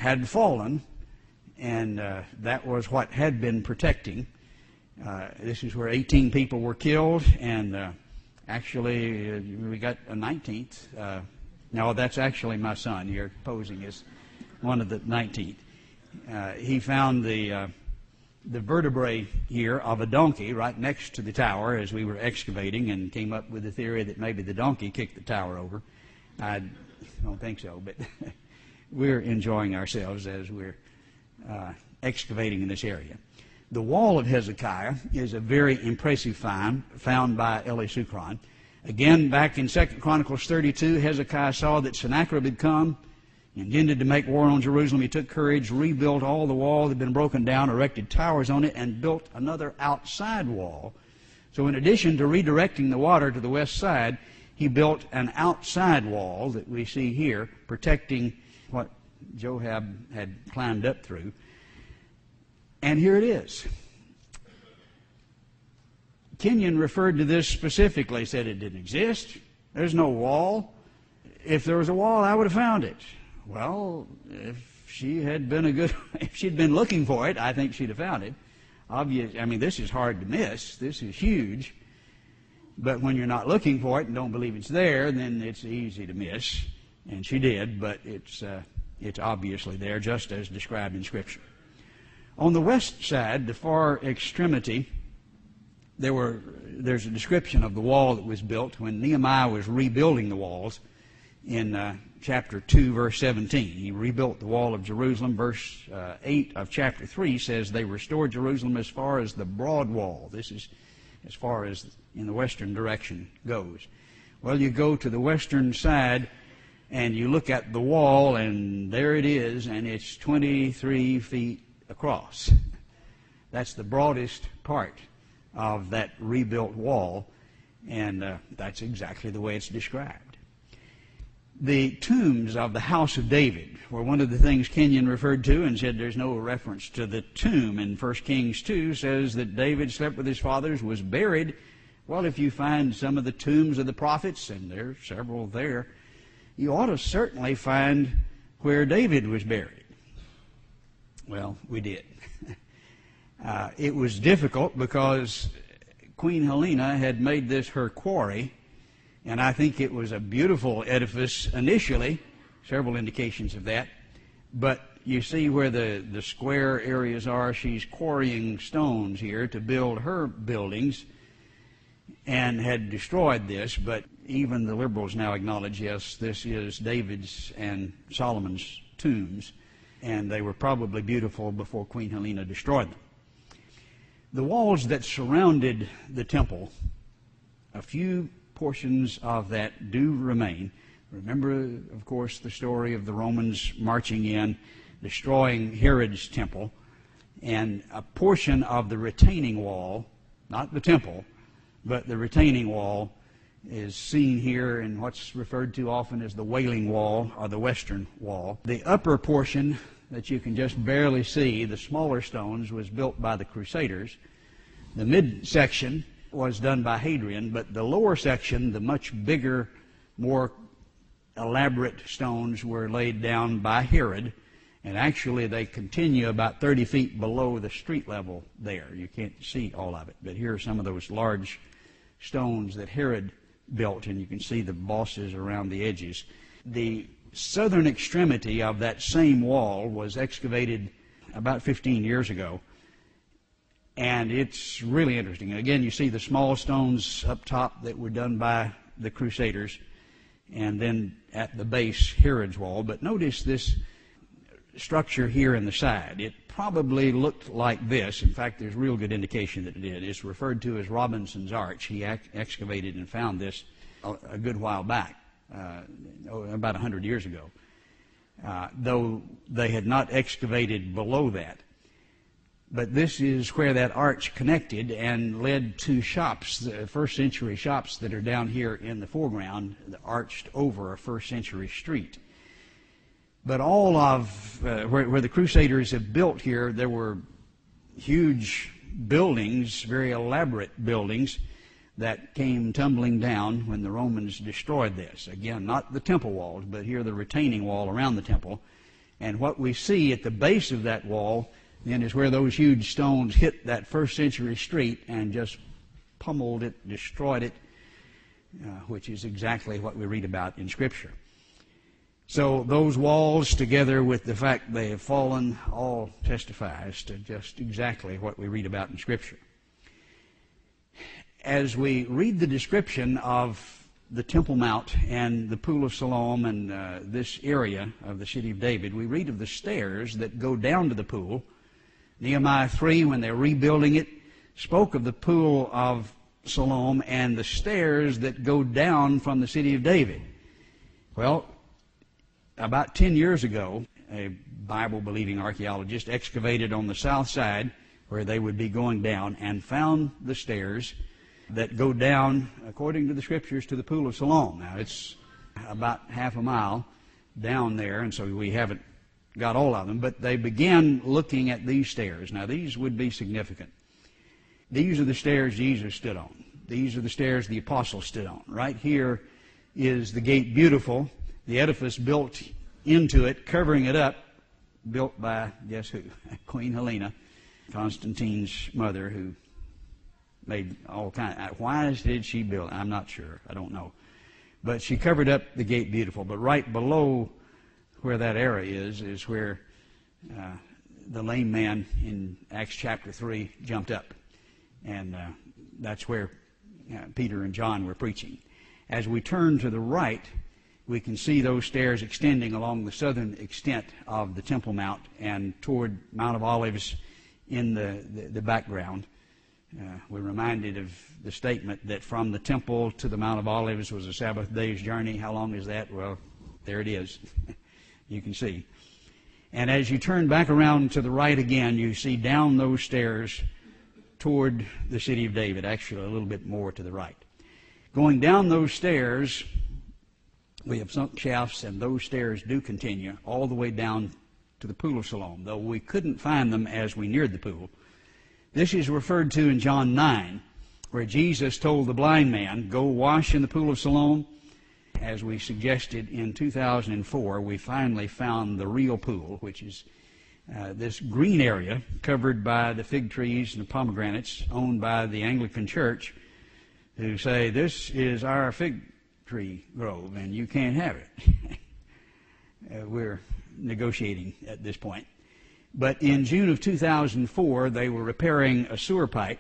had fallen, and that was what had been protecting. This is where 18 people were killed, and actually we got a 19th. No, that's actually my son here posing as one of the 19th. He found the vertebrae here of a donkey right next to the tower as we were excavating, and came up with the theory that maybe the donkey kicked the tower over. I don't think so, but we're enjoying ourselves as we're excavating in this area. The wall of Hezekiah is a very impressive find found by Eli Sucron. Again, back in 2 Chronicles 32, Hezekiah saw that Sennacherib had come, intended to make war on Jerusalem. He took courage, rebuilt all the wall that had been broken down, erected towers on it, and built another outside wall. So in addition to redirecting the water to the west side, he built an outside wall that we see here, protecting what Joab had climbed up through. And here it is. Kenyon referred to this specifically, said it didn't exist. There's no wall. If there was a wall, I would have found it. Well, if she had been if she'd been looking for it, I think she'd have found it. Obviously, I mean, this is hard to miss. This is huge. But when you're not looking for it and don't believe it's there, then it's easy to miss. And she did, but it's obviously there, just as described in Scripture. On the west side, the far extremity, there's a description of the wall that was built when Nehemiah was rebuilding the walls in chapter 2, verse 17. He rebuilt the wall of Jerusalem. Verse 8 of chapter 3 says they restored Jerusalem as far as the broad wall. This is as far as in the western direction goes. Well, you go to the western side and you look at the wall, and there it is, and it's 23 feet across. That's the broadest part of that rebuilt wall, and that's exactly the way it's described. The tombs of the house of David were one of the things Kenyon referred to and said there's no reference to the tomb. In 1 Kings 2 says that David slept with his fathers, was buried. Well, if you find some of the tombs of the prophets, and there are several there, you ought to certainly find where David was buried. Well, we did. It was difficult because Queen Helena had made this her quarry, and I think it was a beautiful edifice initially, several indications of that. But you see where the square areas are. She's quarrying stones here to build her buildings and had destroyed this, but even the liberals now acknowledge, yes, this is David's and Solomon's tombs, and they were probably beautiful before Queen Helena destroyed them. The walls that surrounded the temple, a few portions of that do remain. Remember, of course, the story of the Romans marching in, destroying Herod's temple, and a portion of the retaining wall, not the temple, but the retaining wall, is seen here in what's referred to often as the Wailing Wall or the Western Wall. The upper portion that you can just barely see, the smaller stones, was built by the Crusaders. The midsection was done by Hadrian, but the lower section, the much bigger, more elaborate stones, were laid down by Herod, and actually they continue about 30 feet below the street level there. You can't see all of it, but here are some of those large stones that Herod built, and you can see the bosses around the edges. The southern extremity of that same wall was excavated about 15 years ago, and it's really interesting. Again, you see the small stones up top that were done by the Crusaders, and then at the base, Herod's wall. But notice this structure here in the side. It probably looked like this. In fact, there's real good indication that it did. It's referred to as Robinson's Arch. He excavated and found this a good while back, about 100 years ago, though they had not excavated below that. But this is where that arch connected and led to shops, the first-century shops that are down here in the foreground, arched over a first-century street. But all of where the Crusaders have built here, there were huge buildings, very elaborate buildings, that came tumbling down when the Romans destroyed this. Again, not the temple walls, but here the retaining wall around the temple. And what we see at the base of that wall then is where those huge stones hit that first century street and just pummeled it, destroyed it, which is exactly what we read about in Scripture. So those walls, together with the fact they have fallen, all testifies to just exactly what we read about in Scripture. As we read the description of the Temple Mount and the Pool of Siloam and this area of the city of David, we read of the stairs that go down to the pool. Nehemiah 3, when they're rebuilding it, spoke of the Pool of Siloam and the stairs that go down from the city of David. Well, about 10 years ago, a Bible-believing archaeologist excavated on the south side where they would be going down and found the stairs that go down, according to the Scriptures, to the Pool of Siloam. Now, it's about half a mile down there, and so we haven't got all of them, but they began looking at these stairs. Now, these would be significant. These are the stairs Jesus stood on. These are the stairs the apostles stood on. Right here is the Gate Beautiful, the edifice built into it, covering it up, built by, guess who? Queen Helena, Constantine's mother, who made all kinds. Why did she build it? I'm not sure. I don't know. But she covered up the Gate Beautiful. But right below where that area is where the lame man in Acts chapter 3 jumped up. And that's where Peter and John were preaching. As we turn to the right, we can see those stairs extending along the southern extent of the Temple Mount and toward Mount of Olives in the background. We're reminded of the statement that from the temple to the Mount of Olives was a Sabbath day's journey. How long is that? Well, there it is. You can see. And as you turn back around to the right again, you see down those stairs toward the city of David, actually a little bit more to the right. Going down those stairs, we have sunk shafts, and those stairs do continue all the way down to the Pool of Siloam, though we couldn't find them as we neared the pool. This is referred to in John 9, where Jesus told the blind man, go wash in the Pool of Siloam. As we suggested in 2004, we finally found the real pool, which is this green area covered by the fig trees and the pomegranates owned by the Anglican Church, who say, this is our fig tree grove and you can't have it. We're negotiating at this point. But in June of 2004, they were repairing a sewer pipe,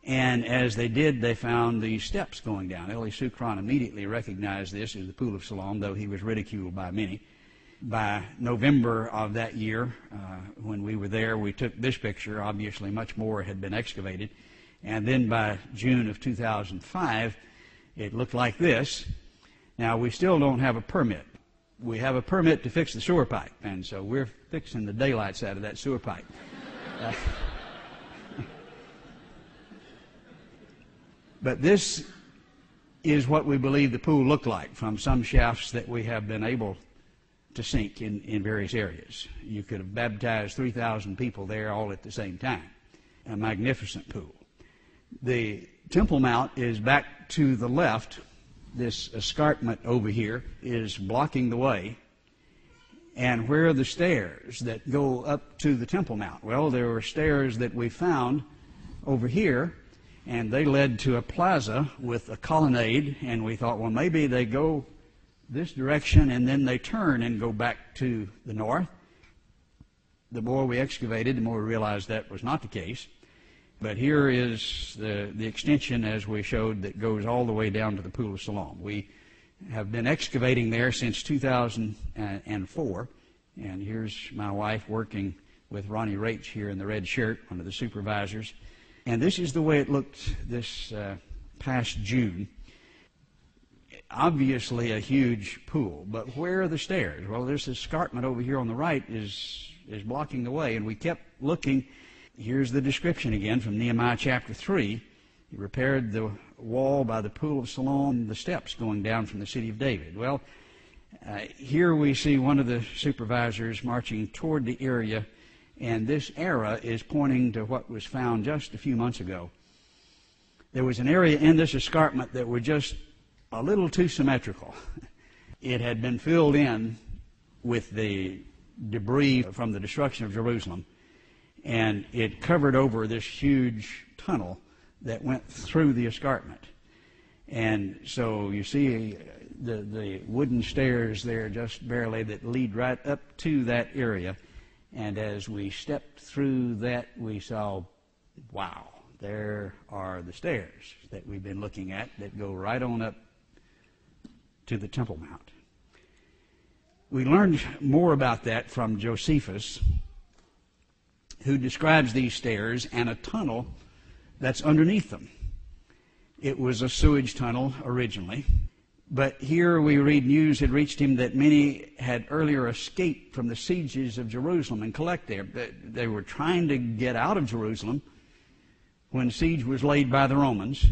and as they did, they found these steps going down. Elie Sucron immediately recognized this as the Pool of Siloam, though he was ridiculed by many. By November of that year, when we were there, we took this picture. Obviously, much more had been excavated. And then by June of 2005, it looked like this. Now, we still don't have a permit. We have a permit to fix the sewer pipe, and so we're fixing the daylights out of that sewer pipe. But this is what we believe the pool looked like from some shafts that we have been able to sink in various areas. You could have baptized 3,000 people there all at the same time. A magnificent pool. The Temple Mount is back to the left. This escarpment over here is blocking the way. And where are the stairs that go up to the Temple Mount? Well, there were stairs that we found over here, and they led to a plaza with a colonnade, and we thought, well, maybe they go this direction and then they turn and go back to the north. The more we excavated, the more we realized that was not the case. But here is the extension, as we showed, that goes all the way down to the Pool of Siloam. We have been excavating there since 2004, and here's my wife working with Ronnie Rach here in the red shirt, one of the supervisors. And this is the way it looked this past June. Obviously a huge pool, but where are the stairs? Well, this escarpment over here on the right is blocking the way, and we kept looking. Here's the description again from Nehemiah chapter 3. He repaired the wall by the Pool of Siloam, the steps going down from the city of David. Well, here we see one of the supervisors marching toward the area, and this arrow is pointing to what was found just a few months ago. There was an area in this escarpment that was just a little too symmetrical. It had been filled in with the debris from the destruction of Jerusalem, and it covered over this huge tunnel that went through the escarpment. And so you see the wooden stairs there just barely that lead right up to that area. And as we stepped through that, we saw, wow, there are the stairs that we've been looking at that go right on up to the Temple Mount. We learned more about that from Josephus, who describes these stairs and a tunnel that's underneath them. It was a sewage tunnel originally, but here we read news had reached him that many had earlier escaped from the sieges of Jerusalem and collect there. They were trying to get out of Jerusalem when siege was laid by the Romans.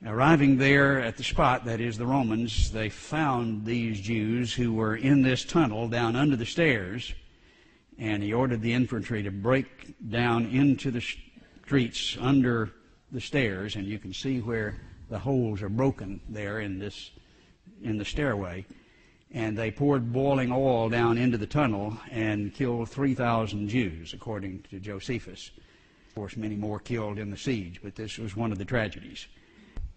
Arriving there at the spot, that is the Romans, they found these Jews who were in this tunnel down under the stairs, and he ordered the infantry to break down into the streets under the stairs, and you can see where the holes are broken there in the stairway. And they poured boiling oil down into the tunnel and killed 3,000 Jews, according to Josephus. Of course, many more killed in the siege, but this was one of the tragedies.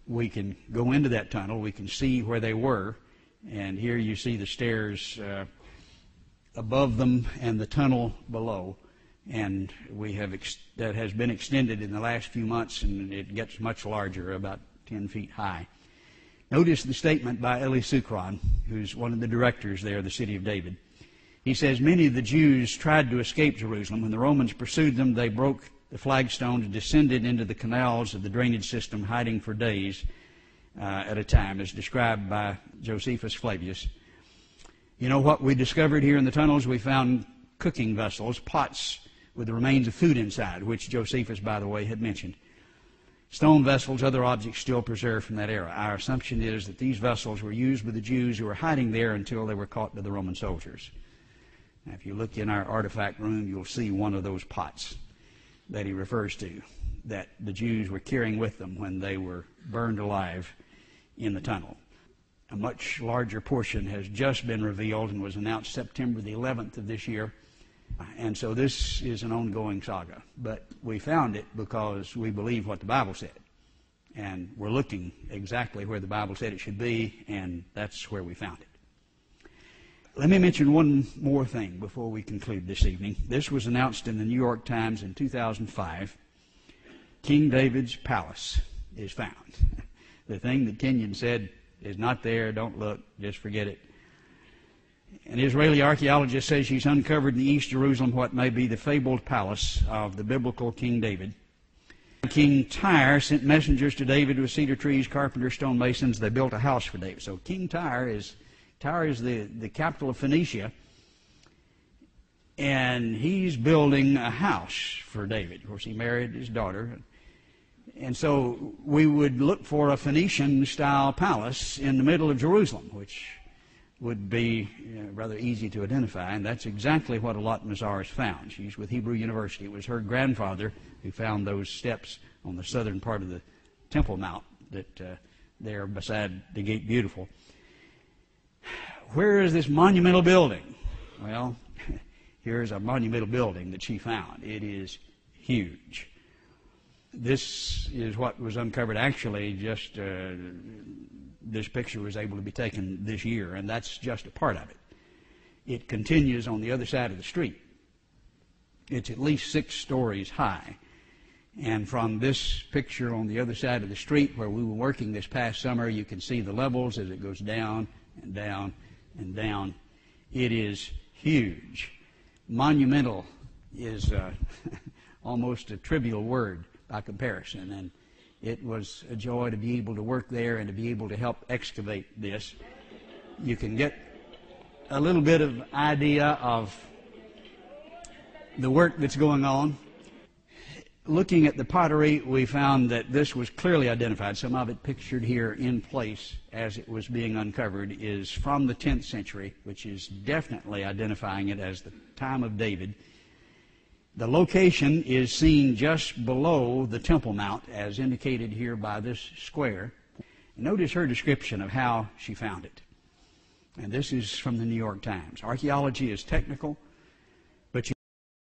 We can go into that tunnel, we can see where they were, and here you see the stairs above them and the tunnel below. And that has been extended in the last few months, and it gets much larger, about 10 feet high. Notice the statement by Eli Sucron, who's one of the directors there of the city of David. He says, many of the Jews tried to escape Jerusalem. When the Romans pursued them, they broke the flagstones and descended into the canals of the drainage system, hiding for days at a time, as described by Josephus Flavius. You know what we discovered here in the tunnels? We found cooking vessels, pots with the remains of food inside, which Josephus, by the way, had mentioned. Stone vessels, other objects still preserved from that era. Our assumption is that these vessels were used by the Jews who were hiding there until they were caught by the Roman soldiers. Now, if you look in our artifact room, you'll see one of those pots that he refers to, that the Jews were carrying with them when they were burned alive in the tunnel. A much larger portion has just been revealed and was announced September the 11th of this year. And so this is an ongoing saga. But we found it because we believe what the Bible said. And we're looking exactly where the Bible said it should be, and that's where we found it. Let me mention one more thing before we conclude this evening. This was announced in the New York Times in 2005. King David's palace is found. The thing that Kenyon said is not there, don't look, just forget it. An Israeli archaeologist says she's uncovered in East Jerusalem what may be the fabled palace of the biblical King David. King Tyre sent messengers to David with cedar trees, carpenters, stonemasons. They built a house for David. So King Tyre is the capital of Phoenicia, and he's building a house for David. Of course, he married his daughter. And so we would look for a Phoenician-style palace in the middle of Jerusalem, which would be rather easy to identify, and that's exactly what Alat Mazar has found. She's with Hebrew University. It was her grandfather who found those steps on the southern part of the Temple Mount that there beside the Gate Beautiful. Where is this monumental building? Well, here's a monumental building that she found. It is huge. This is what was uncovered. Actually, just this picture was able to be taken this year, and that's just a part of it. It continues on the other side of the street. It's at least 6 stories high. And from this picture on the other side of the street where we were working this past summer, you can see the levels as it goes down and down and down. It is huge. Monumental is almost a trivial word by comparison, and it was a joy to be able to work there and to be able to help excavate this. You can get a little bit of idea of the work that's going on. Looking at the pottery, we found that this was clearly identified. Some of it pictured here in place as it was being uncovered is from the 10th century, which is definitely identifying it as the time of David. The location is seen just below the Temple Mount, as indicated here by this square. Notice her description of how she found it. And this is from the New York Times. Archaeology is technical,